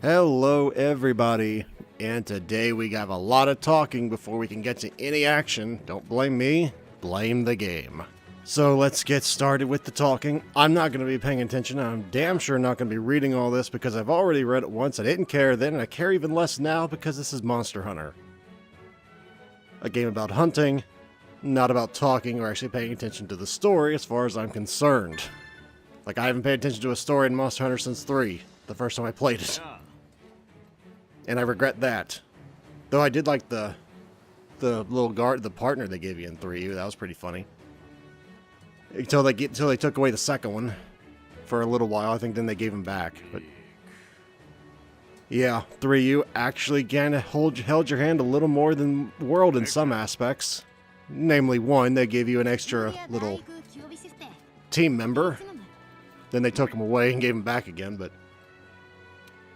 Hello everybody, and today we have a lot of talking before we can get to any action. Don't blame me, blame the game. So let's get started with the talking. I'm not going to be paying attention. I'm damn sure not going to be reading all this because I've already read it once. I didn't care then, and I care even less now because this is Monster Hunter. A game about hunting, not about talking or actually paying attention to the story as far as I'm concerned. Like, I haven't paid attention to a story in Monster Hunter since 3, the first time I played it. And I regret that. Though I did like the little guard, the partner they gave you in 3. That was pretty funny. Until they took away the second one for a little while. I think then they gave him back. But yeah, 3U actually kind of held your hand a little more than World in some aspects. Namely, 1, they gave you an extra little team member. Then they took him away and gave him back again, but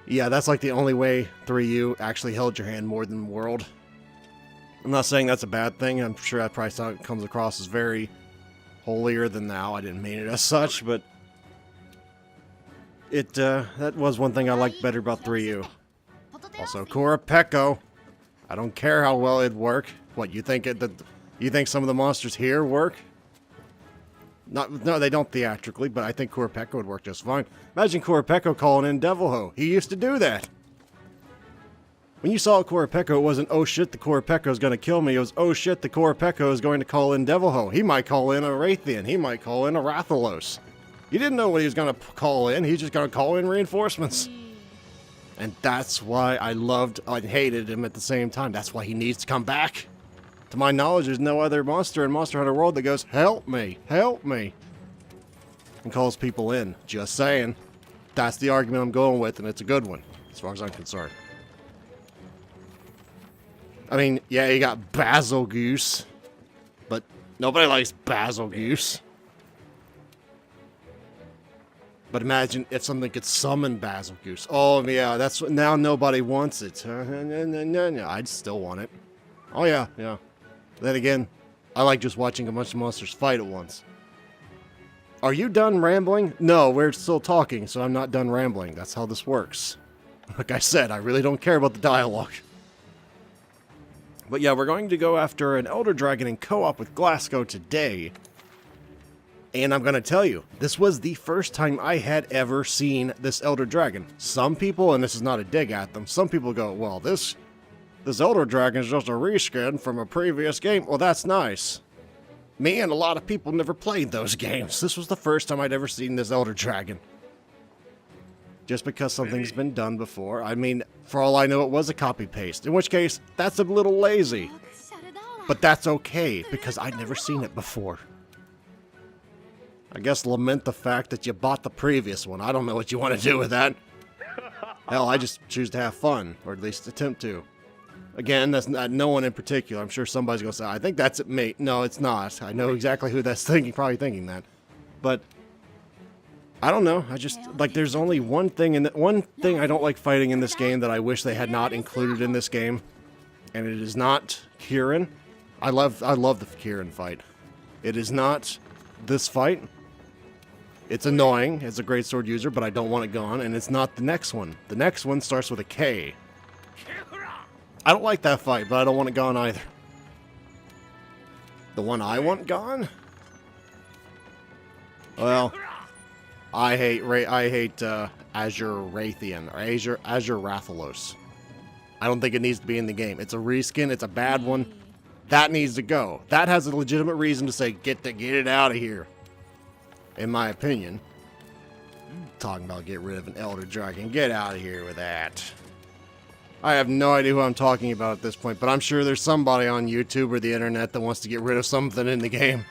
yeah, that's like the only way 3U actually held your hand more than World. I'm not saying that's a bad thing. I'm sure that probably comes across as very holier than thou. I didn't mean it as such, but that was one thing I liked better about 3U. Also, Kurapeko. I don't care how well it'd work. What, you think some of the monsters here work? No, they don't theatrically, but I think Kurapeko would work just fine. Imagine Kurapeko calling in Devil Ho. He used to do that. When you saw Kurapeko, it wasn't, oh shit, the Kurapeko is going to kill me. It was, oh shit, the Kurapeko is going to call in Devil Ho. He might call in a Raytheon. He might call in a Rathalos. You didn't know what he was going to call in. He's just going to call in reinforcements. And that's why I loved and hated him at the same time. That's why he needs to come back. To my knowledge, there's no other monster in Monster Hunter World that goes, help me, and calls people in. Just saying. That's the argument I'm going with, and it's a good one, as far as I'm concerned. I mean, yeah, you got Basil Goose, but nobody likes Basil Goose. But imagine if something could summon Basil Goose. Oh, yeah, that's what, now nobody wants it. No, I'd still want it. Oh, yeah. Then again, I like just watching a bunch of monsters fight at once. Are you done rambling? No, we're still talking, so I'm not done rambling. That's how this works. Like I said, I really don't care about the dialogue. But yeah, we're going to go after an Elder Dragon in co-op with Glascoe today. And I'm going to tell you, this was the first time I had ever seen this Elder Dragon. Some people, and this is not a dig at them, some people go, well, this Elder Dragon is just a reskin from a previous game. Well, that's nice. Me and a lot of people never played those games. This was the first time I'd ever seen this Elder Dragon. Just because something's been done before. I mean, for all I know, it was a copy-paste. In which case, that's a little lazy. But that's okay, because I'd never seen it before. I guess lament the fact that you bought the previous one. I don't know what you want to do with that. Hell, I just choose to have fun, or at least attempt to. Again, that's not no one in particular. I'm sure somebody's going to say, I think that's it, mate. No, it's not. I know exactly who that's probably thinking that. But I don't know. I just, like, there's only one thing I don't like fighting in this game that I wish they had not included in this game. And it is not Kieran. I love the Kieran fight. It is not this fight. It's annoying as a great sword user, but I don't want it gone. And it's not the next one. The next one starts with a K. I don't like that fight, but I don't want it gone either. The one I want gone? Well, I hate Azure Raytheon, or Azure Rathalos. I don't think it needs to be in the game. It's a reskin, it's a bad one. That needs to go. That has a legitimate reason to say, get it out of here. In my opinion. Talking about get rid of an Elder Dragon. Get out of here with that. I have no idea who I'm talking about at this point, but I'm sure there's somebody on YouTube or the internet that wants to get rid of something in the game.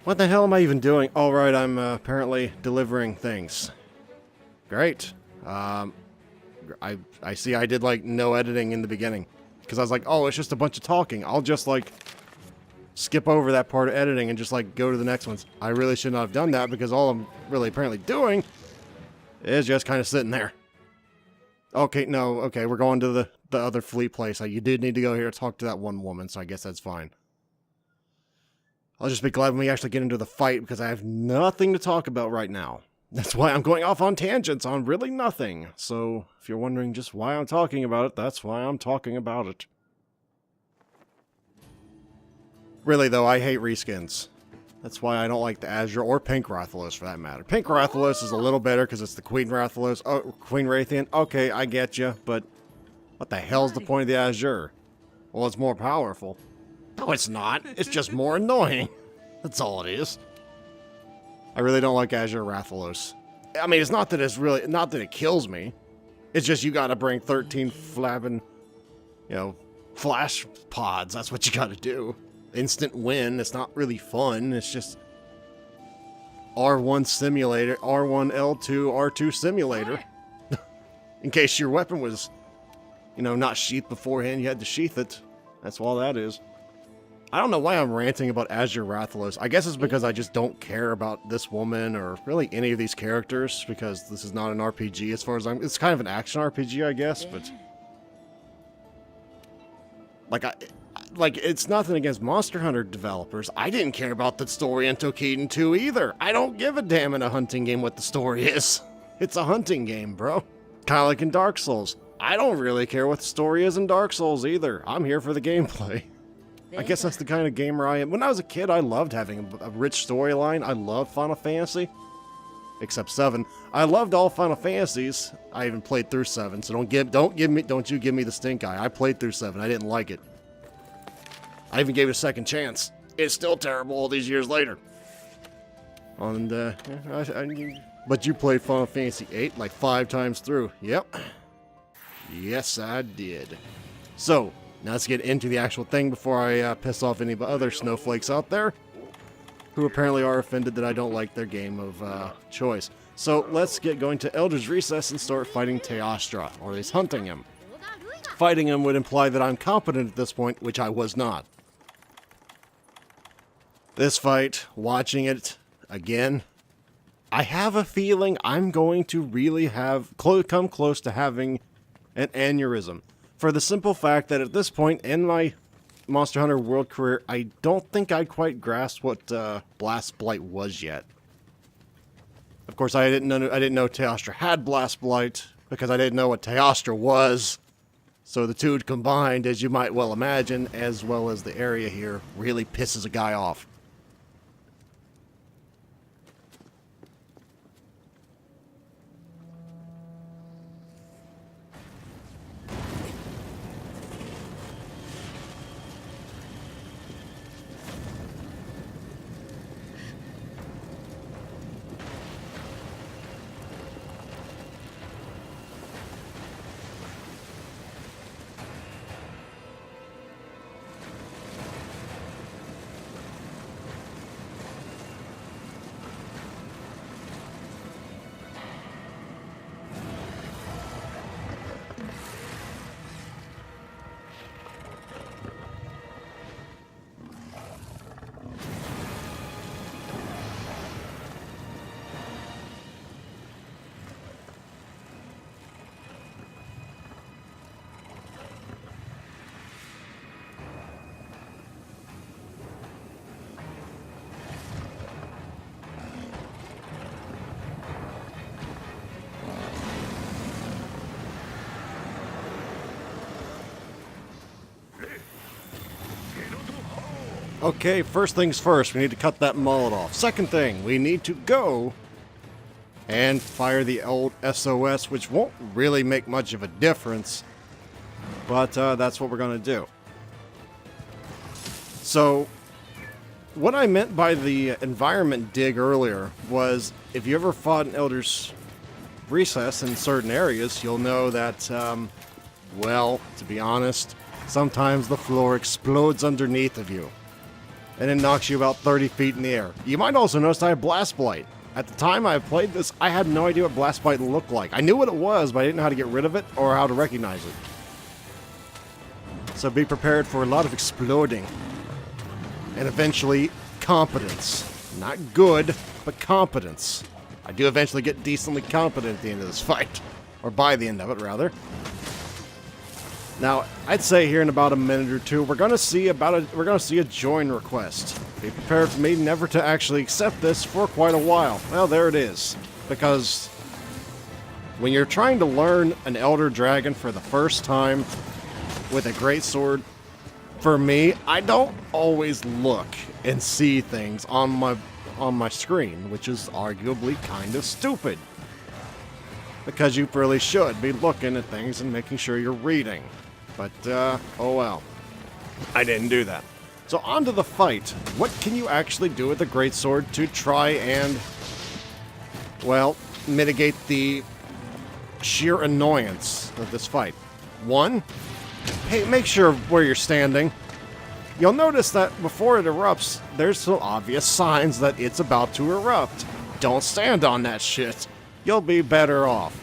What the hell am I even doing? All right, I'm apparently delivering things. Great. I see I did, like, no editing in the beginning. Because I was like, oh, it's just a bunch of talking. I'll just, like, skip over that part of editing and just, like, go to the next ones. I really should not have done that because all I'm really apparently doing is just kind of sitting there. Okay, no, okay, we're going to the other fleet place. You did need to go here to talk to that one woman, so I guess that's fine. I'll just be glad when we actually get into the fight, because I have nothing to talk about right now. That's why I'm going off on tangents on really nothing. So, if you're wondering just why I'm talking about it, that's why I'm talking about it. Really, though, I hate reskins. That's why I don't like the Azure or Pink Rathalos, for that matter. Pink Rathalos is a little better because it's the Queen Rathalos. Oh, Queen Raytheon. Okay, I get you, but what the hell's the point of the Azure? Well, it's more powerful. No, it's not. It's just more annoying. That's all it is. I really don't like Azure Rathalos. I mean, it's not that it's really, not that it kills me. It's just you gotta bring 13 flapping, you know, flash pods. That's what you gotta do. Instant win. It's not really fun. It's just R1 simulator, R1, L2, R2 simulator. In case your weapon was, you know, not sheathed beforehand, you had to sheath it. That's all that is. I don't know why I'm ranting about Azure Rathalos. I guess it's because I just don't care about this woman or really any of these characters because this is not an RPG as far as I'm... It's kind of an action RPG, I guess, but... Like, it's nothing against Monster Hunter developers. I didn't care about the story in Toukiden 2 either. I don't give a damn in a hunting game what the story is. It's a hunting game, bro. Kind of like in Dark Souls. I don't really care what the story is in Dark Souls either. I'm here for the gameplay. I guess that's the kind of gamer I am. When I was a kid, I loved having a rich storyline. I loved Final Fantasy. Except 7. I loved all Final Fantasies. I even played through 7, so don't you give me the stink eye. I played through 7. I didn't like it. I even gave it a second chance. It's still terrible all these years later. And but you played Final Fantasy 8 like 5 times through. Yep. Yes, I did. So, now let's get into the actual thing before I piss off any other snowflakes out there who apparently are offended that I don't like their game of choice. So let's get going to Elder's Recess and start fighting Teostra, or at least hunting him. Fighting him would imply that I'm competent at this point, which I was not. This fight, watching it again, I have a feeling I'm going to really have come close to having an aneurysm. For the simple fact that at this point in my Monster Hunter World career, I don't think I quite grasped what blastblight was yet. Of course, I didn't know Teostra had blastblight because I didn't know what Teostra was. So the two combined, as you might well imagine, as well as the area here, really pisses a guy off. Okay, first things first, we need to cut that mullet off. Second thing, we need to go and fire the old SOS, which won't really make much of a difference, but that's what we're going to do. So, what I meant by the environment dig earlier was, if you ever fought an Elder's Recess in certain areas, you'll know that, well, to be honest, sometimes the floor explodes underneath of you. And it knocks you about 30 feet in the air. You might also notice I have blastblight. At the time I played this, I had no idea what blastblight looked like. I knew what it was, but I didn't know how to get rid of it or how to recognize it. So be prepared for a lot of exploding. And eventually, competence. Not good, but competence. I do eventually get decently competent at the end of this fight. Or by the end of it, rather. Now, I'd say here in about a minute or two, we're gonna see a join request. Be prepared for me never to actually accept this for quite a while. Well, there it is. because when you're trying to learn an Elder Dragon for the first time with a greatsword, for me, I don't always look and see things on my screen, which is arguably kind of stupid. Because you really should be looking at things and making sure you're reading. But, oh well. I didn't do that. So on to the fight. What can you actually do with the greatsword to try and, well, mitigate the sheer annoyance of this fight? One, hey, make sure where you're standing. You'll notice that before it erupts, there's some obvious signs that it's about to erupt. Don't stand on that shit. You'll be better off.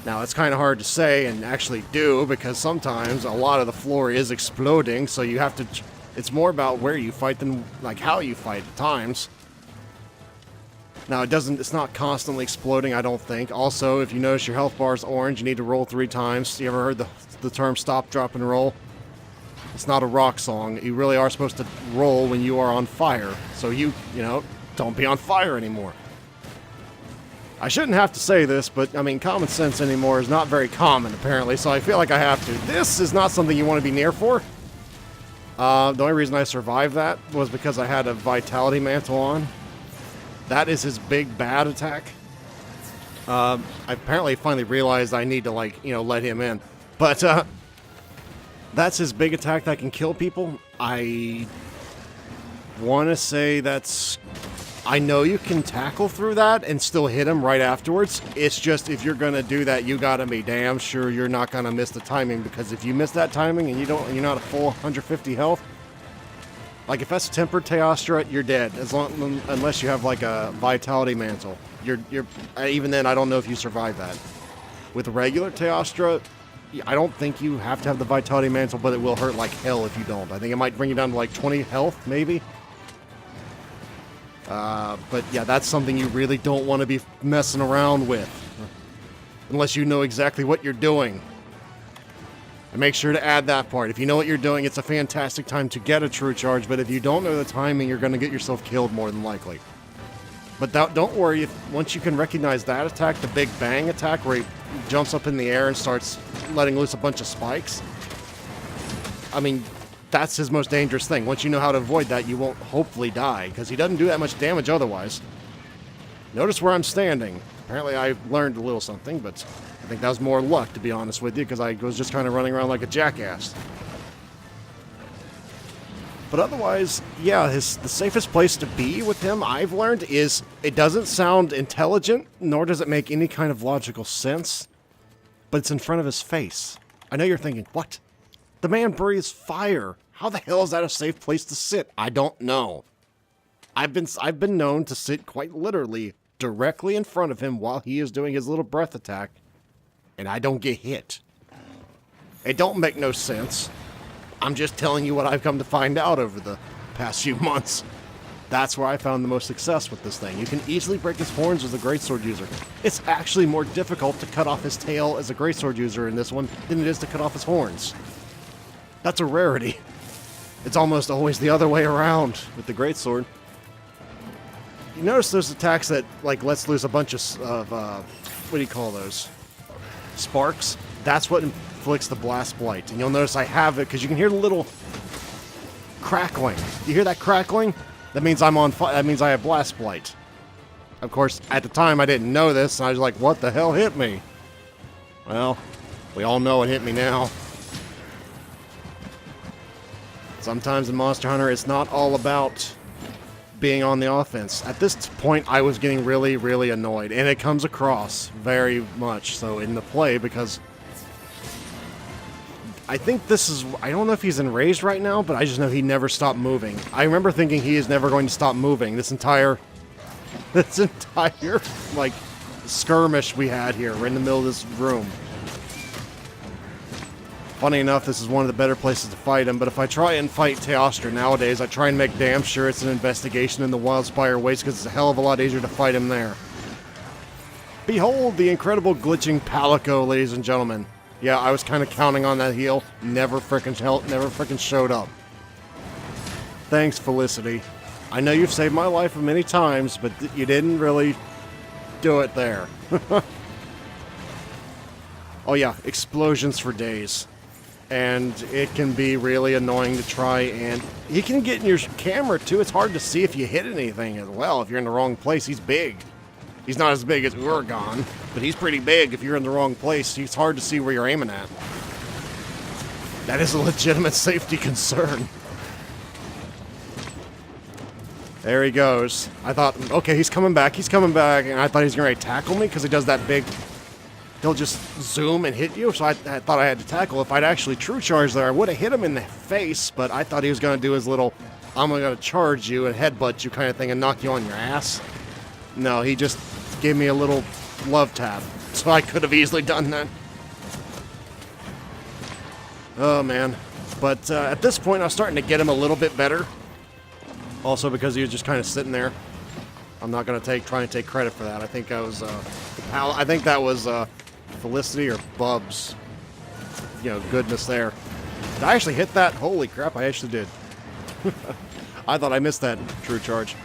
Now, it's kind of hard to say and actually do, because sometimes a lot of the floor is exploding, so you have to... It's more about where you fight than, like, how you fight at times. Now, it's not constantly exploding, I don't think. Also, if you notice your health bar is orange, you need to roll 3 times. You ever heard the term stop, drop, and roll? It's not a rock song. You really are supposed to roll when you are on fire. So you know, don't be on fire anymore. I shouldn't have to say this, but, I mean, common sense anymore is not very common, apparently, so I feel like I have to. This is not something you want to be near for. The only reason I survived that was because I had a Vitality Mantle on. That is his big bad attack. I apparently finally realized I need to, like, you know, let him in. But, that's his big attack that can kill people. I want to say that's... I know you can tackle through that and still hit him right afterwards. It's just, if you're going to do that, you got to be damn sure you're not going to miss the timing, because if you miss that timing and you're not a full 150 health, like if that's tempered Teostra, you're dead. Unless you have like a Vitality Mantle. Even then, I don't know if you survive that. With regular Teostra, I don't think you have to have the Vitality Mantle, but it will hurt like hell if you don't. I think it might bring you down to like 20 health, maybe. But yeah, that's something you really don't want to be messing around with. Unless you know exactly what you're doing. And make sure to add that part. If you know what you're doing, it's a fantastic time to get a true charge, but if you don't know the timing, you're going to get yourself killed more than likely. But don't worry, once you can recognize that attack, the big bang attack, where he jumps up in the air and starts letting loose a bunch of spikes, I mean, that's his most dangerous thing. Once you know how to avoid that, you won't hopefully die, because he doesn't do that much damage otherwise. Notice where I'm standing. Apparently I learned a little something, but I think that was more luck, to be honest with you, because I was just kind of running around like a jackass. But otherwise, yeah, the safest place to be with him, I've learned, is it doesn't sound intelligent, nor does it make any kind of logical sense, but it's in front of his face. I know you're thinking, what? The man breathes fire. How the hell is that a safe place to sit? I don't know. I've been known to sit quite literally directly in front of him while he is doing his little breath attack, and I don't get hit. It don't make no sense. I'm just telling you what I've come to find out over the past few months. That's where I found the most success with this thing. You can easily break his horns as a greatsword user. It's actually more difficult to cut off his tail as a greatsword user in this one than it is to cut off his horns. That's a rarity. It's almost always the other way around with the greatsword. You notice those attacks that, like, lets loose a bunch of what do you call those? Sparks? That's what inflicts the blastblight. And you'll notice I have it, because you can hear the little crackling. You hear that crackling? That means I'm on fire. That means I have blastblight. Of course, at the time I didn't know this, and I was like, what the hell hit me? Well, we all know it hit me now. Sometimes in Monster Hunter, it's not all about being on the offense. At this point, I was getting really, really annoyed, and it comes across very much so in the play, because I think this is... I don't know if he's enraged right now, but I just know he never stopped moving. I remember thinking he is never going to stop moving. This entire, like, skirmish we had here. We're in the middle of this room. Funny enough, this is one of the better places to fight him, but if I try and fight Teostra nowadays, I try and make damn sure it's an investigation in the Wildspire Wastes, because it's a hell of a lot easier to fight him there. Behold the incredible glitching Palico, ladies and gentlemen. Yeah, I was kind of counting on that heal. Never frickin' showed up. Thanks, Felicity. I know you've saved my life many times, but you didn't really do it there. Oh yeah, explosions for days. And it can be really annoying to try, and he can get in your camera too. It's hard to see if you hit anything as well if you're in the wrong place. He's big. He's not as big as Uragon, but he's pretty big if you're in the wrong place. It's hard to see where you're aiming at. That is a legitimate safety concern. There he goes. I thought, okay, he's coming back, and I thought he was going to tackle me because he does that big... He'll just zoom and hit you, so I thought I had to tackle. If I'd actually true charged there, I would have hit him in the face, but I thought he was going to do his little, I'm going to charge you and headbutt you kind of thing and knock you on your ass. No, he just gave me a little love tap, so I could have easily done that. Oh, man. But at this point, I was starting to get him a little bit better. Also because he was just kind of sitting there. I'm not going to try and take credit for that. I think I was, I think that was, Felicity or Bubs. You know, goodness there. Did I actually hit that? Holy crap, I actually did. I thought I missed that true charge.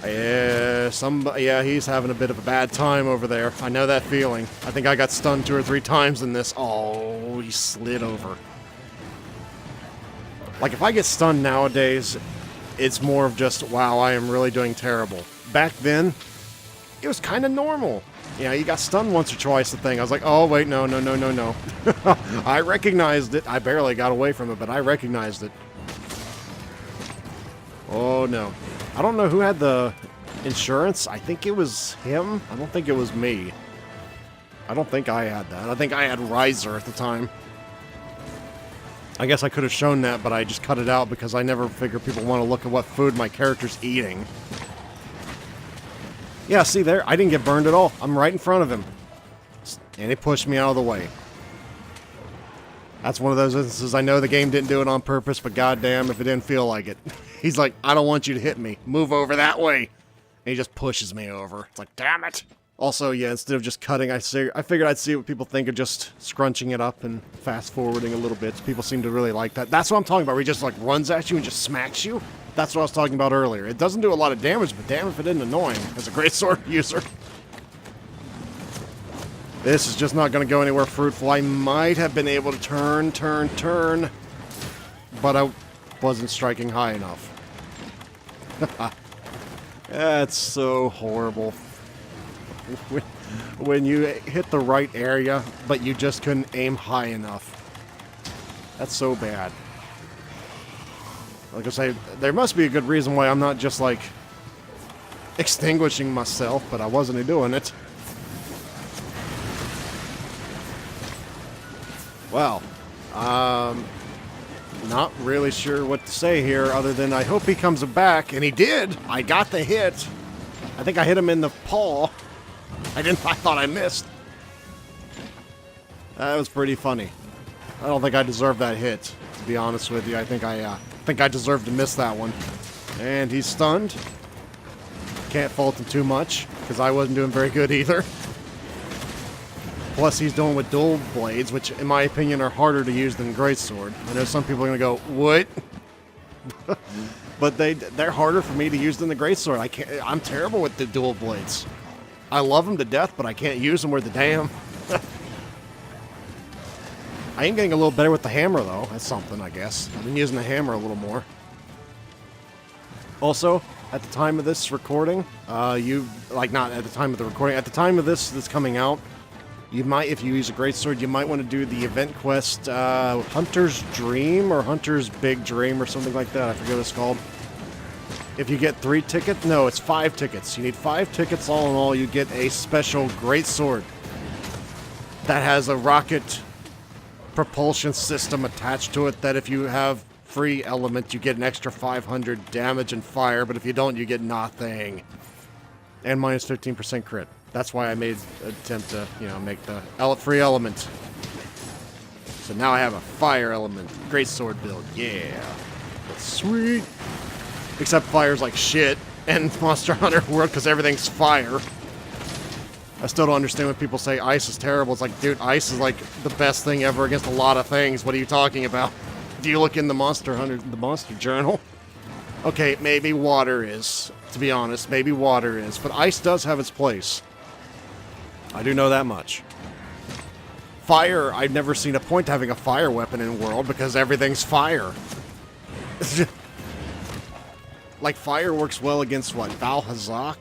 Yeah, he's having a bit of a bad time over there. I know that feeling. I think I got stunned 2 or 3 times in this. Oh, he slid over. Like, if I get stunned nowadays, it's more of just, wow, I am really doing terrible. Back then, it was kind of normal. Yeah, you got stunned once or twice, the thing. I was like, oh, wait, no. I recognized it. I barely got away from it, but I recognized it. Oh, no. I don't know who had the insurance. I think it was him. I don't think it was me. I don't think I had that. I think I had Riser at the time. I guess I could have shown that, but I just cut it out because I never figure people want to look at what food my character's eating. Yeah, see there? I didn't get burned at all. I'm right in front of him. And he pushed me out of the way. That's one of those instances I know the game didn't do it on purpose, but goddamn if it didn't feel like it. He's like, I don't want you to hit me. Move over that way. And he just pushes me over. It's like, damn it. Also, yeah, instead of just cutting, I figured I'd see what people think of just scrunching it up and fast-forwarding a little bit. People seem to really like that. That's what I'm talking about, where he just, like, runs at you and just smacks you. That's what I was talking about earlier. It doesn't do a lot of damage, but damn if it isn't annoying as a greatsword user. This is just not going to go anywhere fruitful. I might have been able to turn, but I wasn't striking high enough. That's so horrible. When you hit the right area, but you just couldn't aim high enough. That's so bad. Like I say, there must be a good reason why I'm not just, like, extinguishing myself, but I wasn't doing it. Well, not really sure what to say here other than I hope he comes back, and he did! I got the hit! I think I hit him in the paw. I thought I missed. That was pretty funny. I don't think I deserved that hit, to be honest with you. I think I deserved to miss that one. And he's stunned. Can't fault him too much, because I wasn't doing very good either. Plus, he's doing with dual blades, which, in my opinion, are harder to use than greatsword. I know some people are going to go, what? But they're harder for me to use than the greatsword. I'm terrible with the dual blades. I love them to death, but I can't use them worth a damn. I am getting a little better with the hammer, though. That's something, I guess. I've been using the hammer a little more. Also, at the time of this recording, not at the time of the recording, at the time of this that's coming out, you might, if you use a greatsword, you might want to do the event quest, Hunter's Dream, or Hunter's Big Dream, or something like that. I forget what it's called. If you get 3 tickets, no, it's 5 tickets. You need 5 tickets all in all. You get a special greatsword that has a rocket propulsion system attached to it that if you have free element, you get an extra 500 damage and fire, but if you don't, you get nothing. And minus 15% crit. That's why I made an attempt to, make the free element. So now I have a fire element greatsword build. Yeah. That's sweet. Except fire's like shit in Monster Hunter World because everything's fire. I still don't understand when people say ice is terrible. It's like, dude, ice is like the best thing ever against a lot of things. What are you talking about? Do you look in the Monster Journal? Okay, maybe water is to be honest. Maybe water is. But ice does have its place. I do know that much. Fire, I've never seen a point to having a fire weapon in World because everything's fire. Like, fire works well against, what, Valhazak?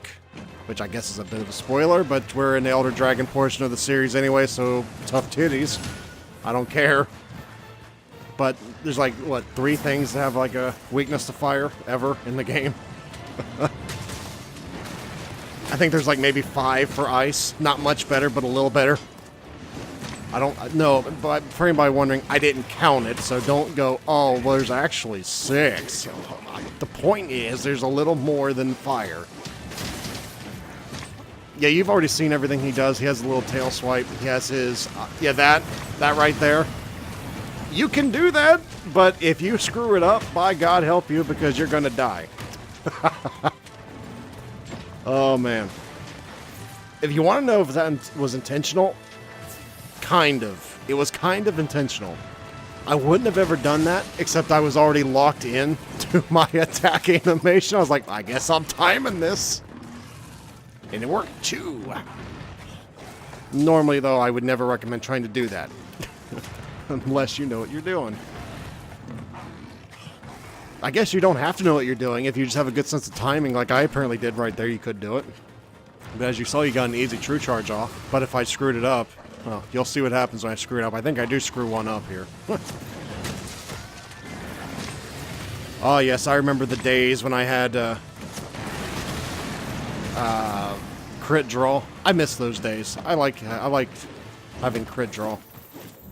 Which I guess is a bit of a spoiler, but we're in the Elder Dragon portion of the series anyway, so tough titties. I don't care. But there's like, what, 3 things that have like a weakness to fire ever in the game? I think there's like maybe 5 for ice. Not much better, but a little better. I don't know, but for anybody wondering, I didn't count it, so don't go, oh, well, there's actually 6. The point is, there's a little more than fire. Yeah, you've already seen everything he does. He has a little tail swipe. He has his, yeah, that right there. You can do that, but if you screw it up, by God help you, because you're going to die. Oh, man. If you want to know if that was intentional, kind of. It was kind of intentional. I wouldn't have ever done that, except I was already locked in to my attack animation. I was like, I guess I'm timing this. And it worked, too. Normally, though, I would never recommend trying to do that. Unless you know what you're doing. I guess you don't have to know what you're doing. If you just have a good sense of timing, like I apparently did right there, you could do it. But as you saw, you got an easy true charge off. But if I screwed it up, well, you'll see what happens when I screw it up. I think I do screw one up here. Oh, yes, I remember the days when I had crit draw. I miss those days. I like having crit draw.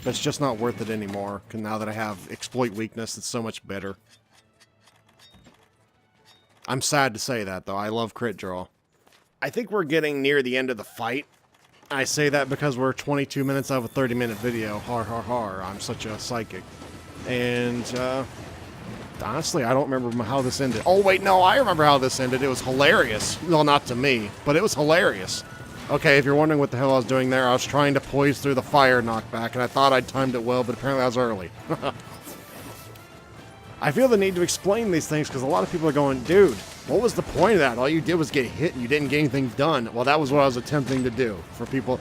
But it's just not worth it anymore. Because now that I have exploit weakness, it's so much better. I'm sad to say that, though. I love crit draw. I think we're getting near the end of the fight. I say that because we're 22 minutes out of a 30-minute video. Har, har, har. I'm such a psychic. And, honestly, I don't remember how this ended. Oh, wait, no, I remember how this ended. It was hilarious. Well, not to me, but it was hilarious. Okay, if you're wondering what the hell I was doing there, I was trying to poise through the fire knockback, and I thought I'd timed it well, but apparently I was early. I feel the need to explain these things because a lot of people are going, dude, what was the point of that? All you did was get hit and you didn't get anything done. Well, that was what I was attempting to do for people.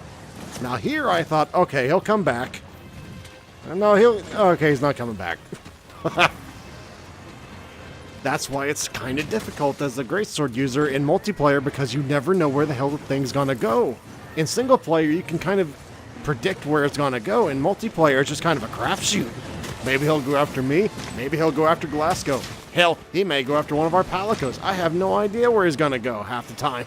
Now here I thought, okay, he'll come back. No, okay, he's not coming back. That's why it's kind of difficult as a greatsword user in multiplayer because you never know where the hell the thing's gonna go. In single player, you can kind of predict where it's gonna go. In multiplayer, it's just kind of a crapshoot. Maybe he'll go after me. Maybe he'll go after Glascoe. Hell, he may go after one of our Palicos. I have no idea where he's gonna go half the time.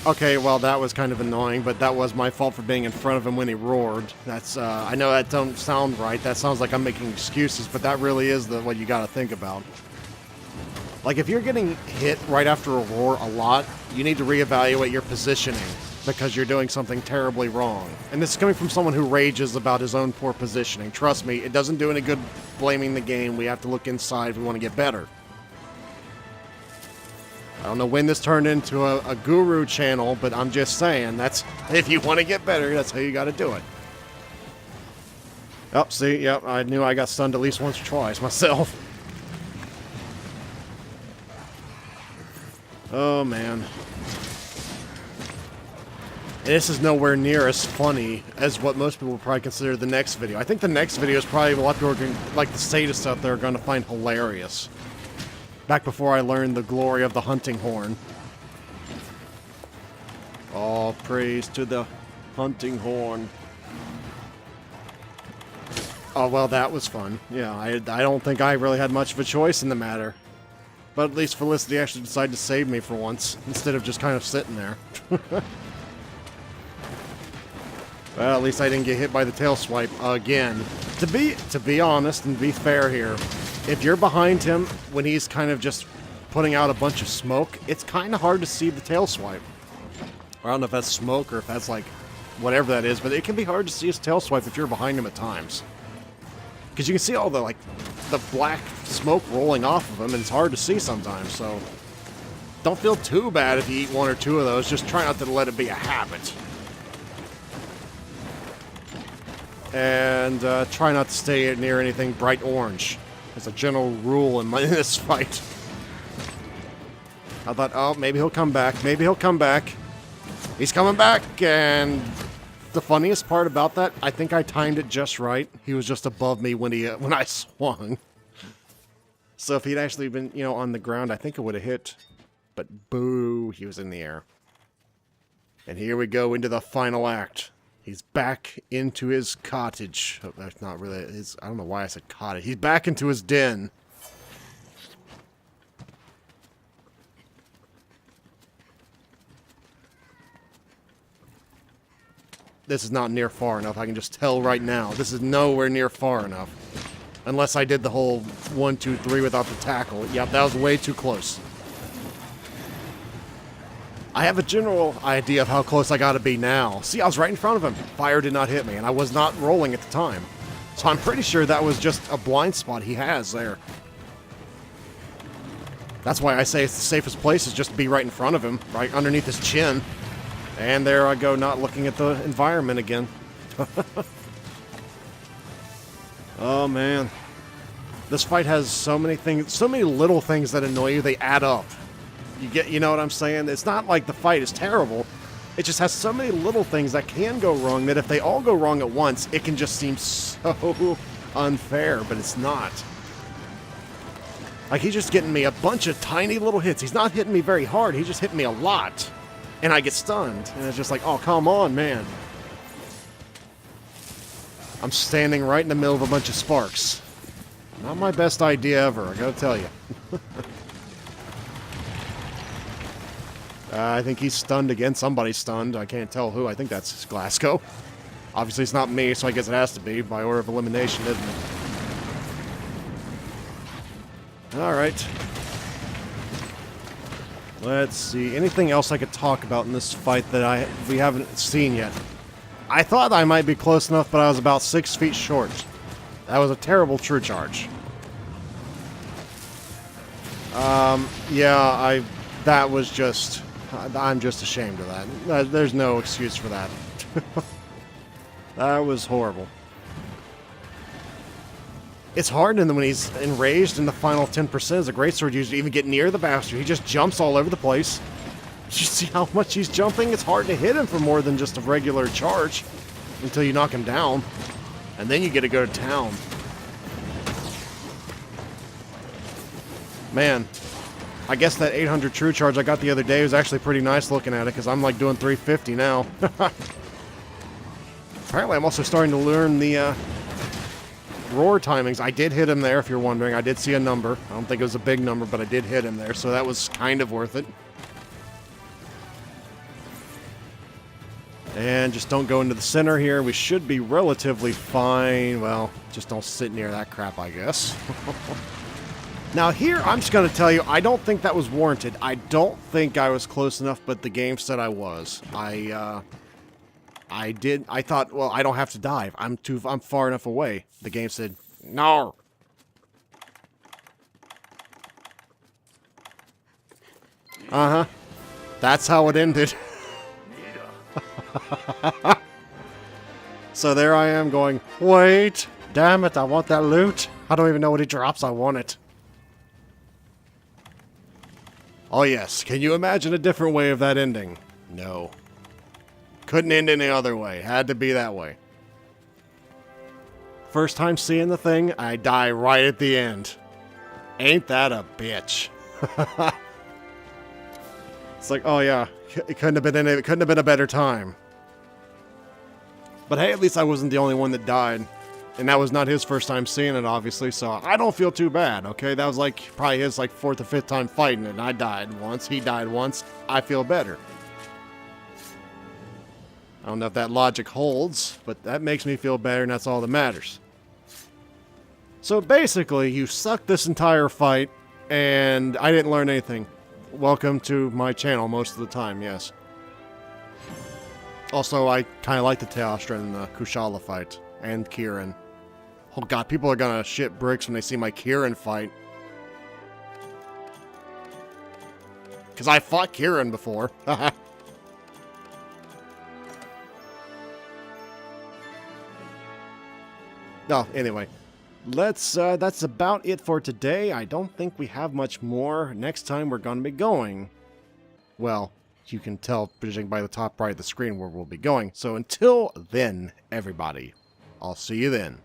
Okay, well, that was kind of annoying, but that was my fault for being in front of him when he roared. That's, I know that don't sound right. That sounds like I'm making excuses, but that really is what you gotta think about. Like, if you're getting hit right after a roar a lot, you need to reevaluate your positioning because you're doing something terribly wrong. And this is coming from someone who rages about his own poor positioning. Trust me, it doesn't do any good blaming the game. We have to look inside if we want to get better. I don't know when this turned into a guru channel, but I'm just saying, that's, if you want to get better, that's how you got to do it. Oh, see, yep, I knew I got stunned at least once or twice myself. Oh, man. And this is nowhere near as funny as what most people would probably consider the next video. I think the next video is probably a lot of people are going, like the sadists out there, are going to find hilarious. Back before I learned the glory of the hunting horn. All praise to the hunting horn. Oh, well, that was fun. Yeah, I don't think I really had much of a choice in the matter. But at least Felicity actually decided to save me for once, instead of just kind of sitting there. Well, at least I didn't get hit by the tail swipe again. To be honest and be fair here, if you're behind him when he's kind of just putting out a bunch of smoke, it's kind of hard to see the tail swipe. I don't know if that's smoke or if that's like whatever that is, but it can be hard to see his tail swipe if you're behind him at times. Because you can see all the black smoke rolling off of him, and it's hard to see sometimes, so don't feel too bad if you eat 1 or 2 of those. Just try not to let it be a habit. And try not to stay near anything bright orange. As a general rule in this fight. I thought, oh, maybe he'll come back. Maybe he'll come back. He's coming back, and the funniest part about that, I think I timed it just right. He was just above me when I swung. So if he'd actually been, you know, on the ground, I think it would have hit. But boo, he was in the air. And here we go into the final act. He's back into his cottage. Oh, that's not really his, I don't know why I said cottage. He's back into his den. This is not near far enough. I can just tell right now. This is nowhere near far enough. Unless I did the whole 1, 2, 3 without the tackle. Yep, that was way too close. I have a general idea of how close I gotta be now. See, I was right in front of him. Fire did not hit me, and I was not rolling at the time. So I'm pretty sure that was just a blind spot he has there. That's why I say it's the safest place is just to be right in front of him, right underneath his chin. And there I go, not looking at the environment again. Oh, man. This fight has so many things, so many little things that annoy you, they add up. You know what I'm saying? It's not like the fight is terrible. It just has so many little things that can go wrong that if they all go wrong at once, it can just seem so unfair, but it's not. Like, he's just getting me a bunch of tiny little hits. He's not hitting me very hard. He's just hitting me a lot. And I get stunned. And it's just like, oh, come on, man. I'm standing right in the middle of a bunch of sparks. Not my best idea ever, I gotta tell you. I think he's stunned again. Somebody's stunned. I can't tell who. I think that's Glascoe. Obviously, it's not me, so I guess it has to be by order of elimination, isn't it? Alright. Let's see. Anything else I could talk about in this fight that we haven't seen yet? I thought I might be close enough, but I was about 6 feet short. That was a terrible true charge. Yeah, that was just... I'm just ashamed of that. There's no excuse for that. That was horrible. It's hard when he's enraged in the final 10% as a greatsword user to even get near the bastard. He just jumps all over the place. Did you see how much he's jumping? It's hard to hit him for more than just a regular charge until you knock him down. And then you get to go to town. Man, I guess that 800 true charge I got the other day was actually pretty nice looking at it because I'm like doing 350 now. Apparently I'm also starting to learn the roar timings. I did hit him there, if you're wondering. I did see a number. I don't think it was a big number, but I did hit him there, so that was kind of worth it. And just don't go into the center here. We should be relatively fine. Well, just don't sit near that crap, I guess. Now here, I'm just going to tell you, I don't think that was warranted. I don't think I was close enough, but the game said I was. I thought, well, I don't have to dive. I'm far enough away. The game said, no. Uh-huh. That's how it ended. So there I am going, wait, damn it, I want that loot. I don't even know what he drops, I want it. Oh yes, can you imagine a different way of that ending? No. Couldn't end any other way, had to be that way. First time seeing the thing, I die right at the end. Ain't that a bitch? It's like, oh yeah, it couldn't have been a better time. But hey, at least I wasn't the only one that died. And that was not his first time seeing it, obviously, so I don't feel too bad, okay? That was like probably his like 4th or 5th time fighting it, and I died once, he died once. I feel better. I don't know if that logic holds, but that makes me feel better, and that's all that matters. So basically, you sucked this entire fight, and I didn't learn anything. Welcome to my channel most of the time, yes. Also, I kind of like the Teostra and the Kushala fight, and Kieran. Oh god, people are gonna shit bricks when they see my Kieran fight. Because I fought Kieran before. No, anyway. That's about it for today. I don't think we have much more. Next time we're gonna be going well, you can tell, judging by the top right of the screen, where we'll be going. So until then, everybody, I'll see you then.